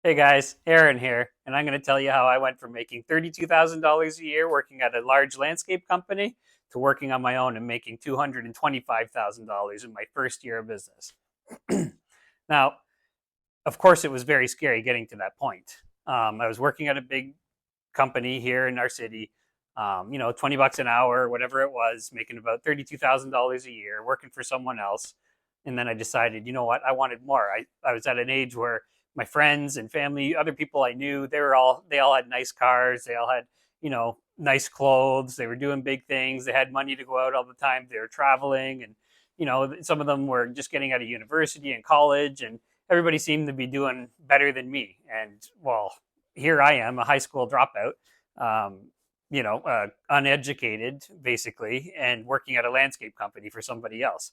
Hey guys, Aaron here, and I'm going to tell you how I went from making $32,000 a year working at a large landscape company to working on my own and making $225,000 in my first year of business. Now, of course, it was very scary getting to that point. I was working at a big company here in our city, 20 bucks an hour, whatever it was, making about $32,000 a year, working for someone else. And then I decided, you know what, I wanted more. I was at an age where my friends and family, other people I knew, they all had nice cars, they all had, nice clothes, they were doing big things, they had money to go out all the time, they were traveling, and some of them were just getting out of university and college, and everybody seemed to be doing better than me. And well, here I am, a high school dropout, uneducated basically, and working at a landscape company for somebody else.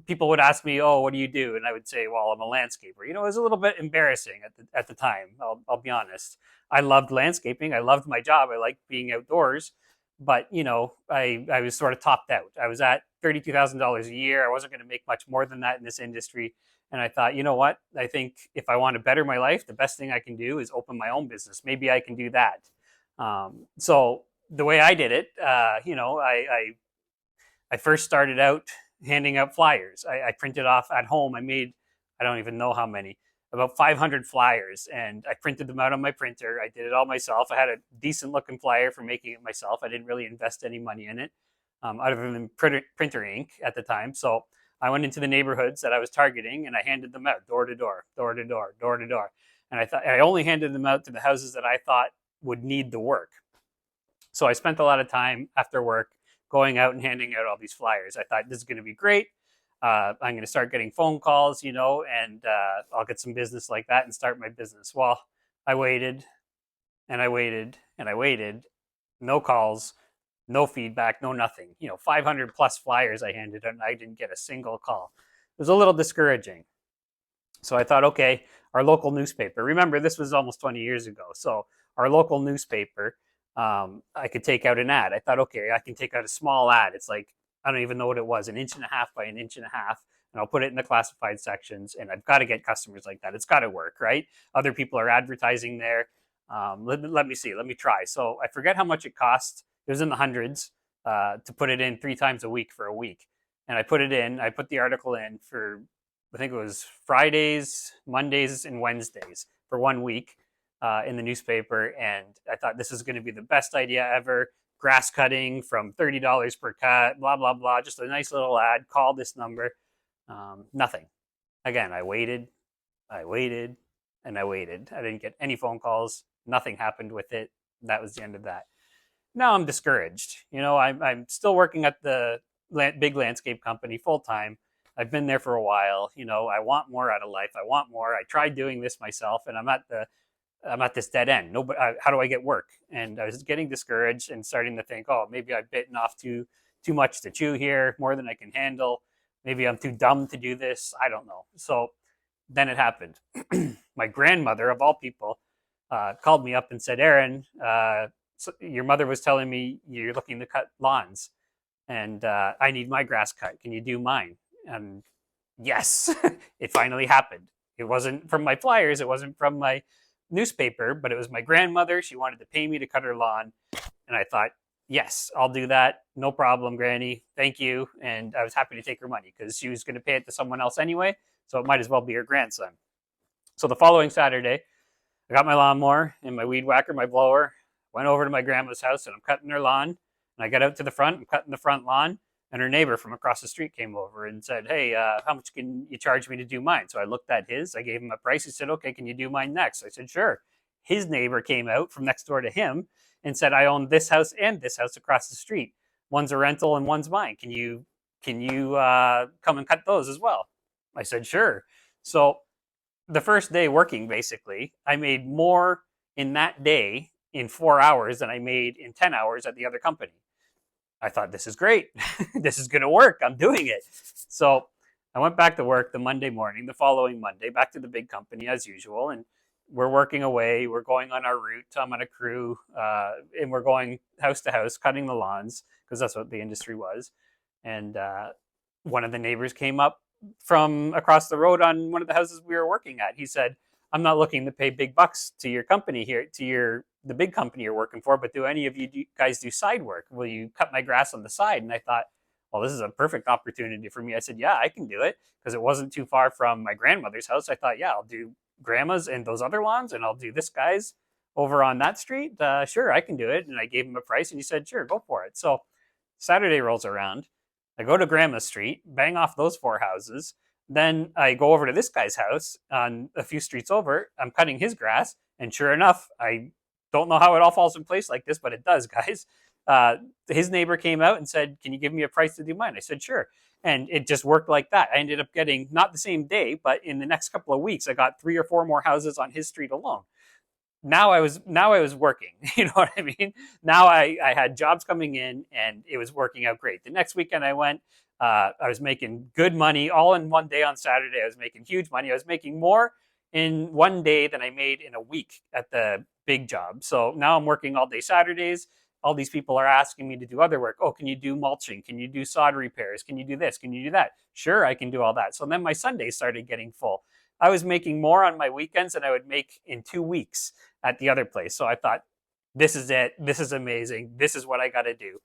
People would ask me, "Oh, what do you do?" And I would say, "Well, I'm a landscaper." It was a little bit embarrassing at the time. I'll be honest. I loved landscaping. I loved my job. I liked being outdoors, but I was sort of topped out. I was at $32,000 a year. I wasn't going to make much more than that in this industry. And I thought, you know what? I think if I want to better my life, the best thing I can do is open my own business. Maybe I can do that. So the way I did it, I first started out handing out flyers. I printed off at home. I made, I don't even know how many, about 500 flyers, and I printed them out on my printer. I did it all myself. I had a decent looking flyer for making it myself. I didn't really invest any money in it, other than printer ink at the time. So I went into the neighborhoods that I was targeting, and I handed them out door to door, door to door, door to door. And I only handed them out to the houses that I thought would need the work. So I spent a lot of time after work going out and handing out all these flyers. I thought this is going to be great. I'm going to start getting phone calls, and I'll get some business like that and start my business. Well, I waited and I waited and I waited. No calls, no feedback, no nothing. 500 plus flyers I handed out and I didn't get a single call. It was a little discouraging. So I thought, okay, our local newspaper. Remember, this was almost 20 years ago. So our local newspaper, I could take out an ad. I thought, okay, I can take out a small ad. It's like, I don't even know what it was, an inch and a half by an inch and a half. And I'll put it in the classified sections. And I've got to get customers like that. It's got to work, right? Other people are advertising there. Let me see. Let me try. So I forget how much it cost. It was in the hundreds to put it in 3 times a week for a week. And I put it in. I put the article in for, I think it was Fridays, Mondays, and Wednesdays for 1 week in the newspaper. And I thought this is going to be the best idea ever. Grass cutting from $30 per cut, blah, blah, blah. Just a nice little ad. Call this number. Nothing. Again, I waited, and I waited. I didn't get any phone calls. Nothing happened with it. That was the end of that. Now I'm discouraged. I'm still working at the big landscape company full time. I've been there for a while. I want more out of life. I want more. I tried doing this myself, and I'm at this dead end. Nobody, how do I get work? And I was getting discouraged and starting to think, oh, maybe I've bitten off too much to chew here, more than I can handle. Maybe I'm too dumb to do this. I don't know. So then it happened. My grandmother, of all people, called me up and said, Aaron, so your mother was telling me you're looking to cut lawns, and I need my grass cut. Can you do mine? And yes, it finally happened. It wasn't from my flyers. It wasn't from my newspaper, but it was my grandmother. She wanted to pay me to cut her lawn. And I thought, yes, I'll do that. No problem, Granny. Thank you. And I was happy to take her money because she was going to pay it to someone else anyway. So it might as well be her grandson. So the following Saturday, I got my lawnmower and my weed whacker, my blower, went over to my grandma's house and I'm cutting her lawn. And I got out to the front, I'm cutting the front lawn. And her neighbor from across the street came over and said, hey, how much can you charge me to do mine? So I looked at his, I gave him a price. He said, okay, can you do mine next? I said, sure. His neighbor came out from next door to him and said, I own this house and this house across the street. One's a rental and one's mine. Can you come and cut those as well? I said, sure. So the first day working, basically, I made more in that day in 4 hours than I made in 10 hours at the other company. I thought, this is great. This is going to work. I'm doing it. So I went back to work the Monday morning, the following Monday, back to the big company as usual. And we're working away. We're going on our route. I'm on a crew, and we're going house to house, cutting the lawns, because that's what the industry was. And one of the neighbors came up from across the road on one of the houses we were working at. He said, I'm not looking to pay big bucks to your company here, to the big company you're working for, but do any of you guys do side work? Will you cut my grass on the side? And I thought, well, this is a perfect opportunity for me. I said, yeah, I can do it because it wasn't too far from my grandmother's house. I thought, yeah, I'll do grandma's and those other lawns, and I'll do this guy's over on that street. Sure, I can do it. And I gave him a price, and he said, sure, go for it. So Saturday rolls around. I go to Grandma Street, bang off those 4 houses. Then I go over to this guy's house on a few streets over. I'm cutting his grass, and sure enough, I don't know how it all falls in place like this, but it does, guys. His neighbor came out and said, "Can you give me a price to do mine?" I said, "Sure." And it just worked like that. I ended up getting, not the same day, but in the next couple of weeks, I got 3 or 4 more houses on his street alone. Now I was working. You know what I mean? Now I had jobs coming in, and it was working out great. The next weekend I went, I was making good money all in one day on Saturday. I was making huge money. I was making more in one day than I made in a week at the big job. So now I'm working all day Saturdays. All these people are asking me to do other work. Oh, can you do mulching? Can you do sod repairs? Can you do this? Can you do that? Sure, I can do all that. So then my Sundays started getting full. I was making more on my weekends than I would make in 2 weeks at the other place. So I thought, this is it. This is amazing. This is what I got to do.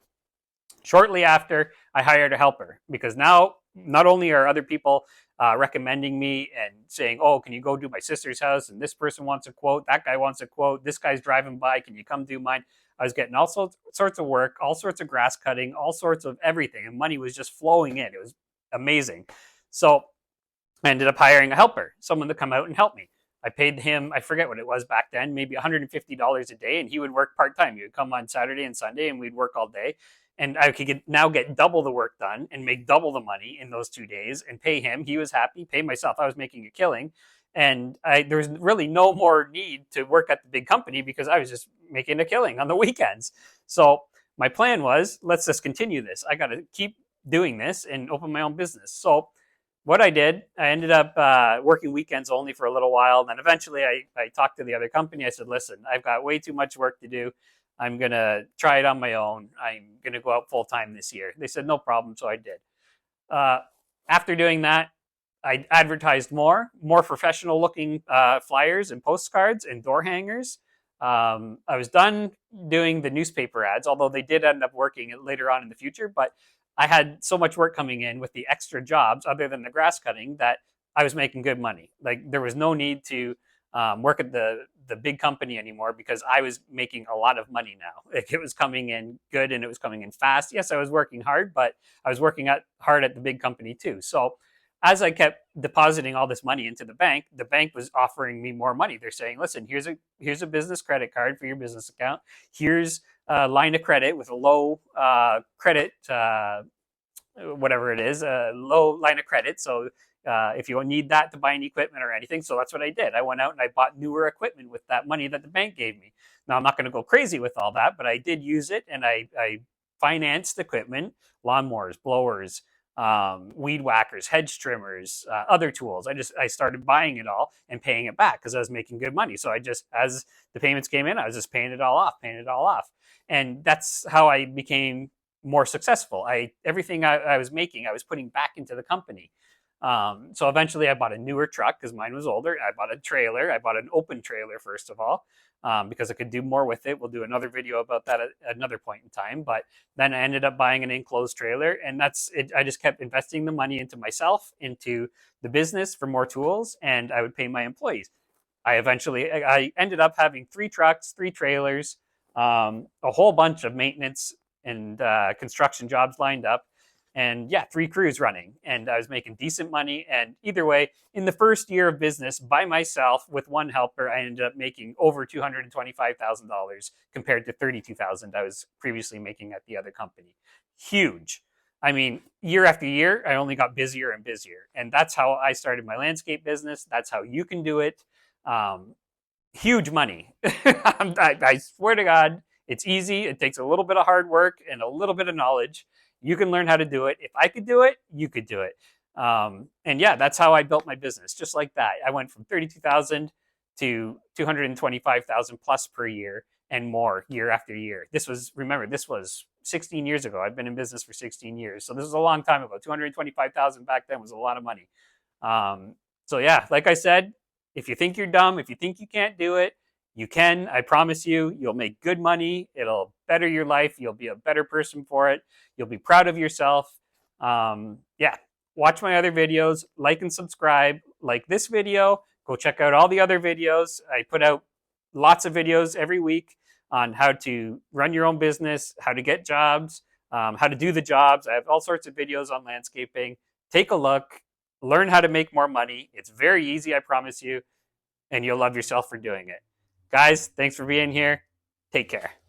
Shortly after, I hired a helper because now not only are other people recommending me and saying, oh, can you go do my sister's house? And this person wants a quote. That guy wants a quote. This guy's driving by. Can you come do mine? I was getting all sorts of work, all sorts of grass cutting, all sorts of everything. And money was just flowing in. It was amazing. So I ended up hiring a helper, someone to come out and help me. I paid him, I forget what it was back then, maybe $150 a day, and he would work part-time. He would come on Saturday and Sunday, and we'd work all day. And I could now get double the work done and make double the money in those 2 days and pay him. He was happy, pay myself. I was making a killing. And there was really no more need to work at the big company because I was just making a killing on the weekends. So my plan was, let's just continue this. I got to keep doing this and open my own business. So what I did, I ended up working weekends only for a little while. And then eventually I talked to the other company. I said, listen, I've got way too much work to do. I'm going to try it on my own. I'm going to go out full time this year. They said, no problem. So I did. After doing that, I advertised more professional looking flyers and postcards and door hangers. I was done doing the newspaper ads, although they did end up working later on in the future. But I had so much work coming in with the extra jobs other than the grass cutting that I was making good money. Like there was no need to work at the big company anymore because I was making a lot of money now. Like it was coming in good and it was coming in fast. Yes, I was working hard, but I was working hard at the big company too. So as I kept depositing all this money into the bank was offering me more money. They're saying, listen, here's a business credit card for your business account. Here's a line of credit with a low credit, whatever it is, a low line of credit. So if you need that to buy any equipment or anything. So that's what I did. I went out and I bought newer equipment with that money that the bank gave me. Now, I'm not going to go crazy with all that, but I did use it and I financed equipment, lawnmowers, blowers, weed whackers, hedge trimmers, other tools. I started buying it all and paying it back because I was making good money. So as the payments came in, I was just paying it all off. And that's how I became more successful. Everything I was making, I was putting back into the company. So eventually I bought a newer truck because mine was older. I bought a trailer. I bought an open trailer, first of all, because I could do more with it. We'll do another video about that at another point in time. But then I ended up buying an enclosed trailer, and that's it. I just kept investing the money into myself, into the business for more tools, and I would pay my employees. I ended up having 3 trucks, 3 trailers, a whole bunch of maintenance and construction jobs lined up. And yeah, 3 crews running, and I was making decent money. And either way, in the first year of business by myself with 1 helper, I ended up making over $225,000 compared to $32,000 I was previously making at the other company. Huge. I mean, year after year, I only got busier and busier. And that's how I started my landscape business. That's how you can do it. Huge money. I swear to God, it's easy. It takes a little bit of hard work and a little bit of knowledge. You can learn how to do it. If I could do it, you could do it. And yeah, that's how I built my business, just like that. I went from 32,000 to 225,000 plus per year and more year after year. This was 16 years ago. I've been in business for 16 years. So this was a long time ago. 225,000 back then was a lot of money. So yeah, like I said, If you think you're dumb, if you think you can't do it, you can. I promise you, you'll make good money. It'll better your life. You'll be a better person for it. You'll be proud of yourself. Yeah, watch my other videos, like and subscribe. Like this video, go check out all the other videos. I put out lots of videos every week on how to run your own business, how to get jobs, how to do the jobs. I have all sorts of videos on landscaping. Take a look, learn how to make more money. It's very easy, I promise you, and you'll love yourself for doing it. Guys, thanks for being here. Take care.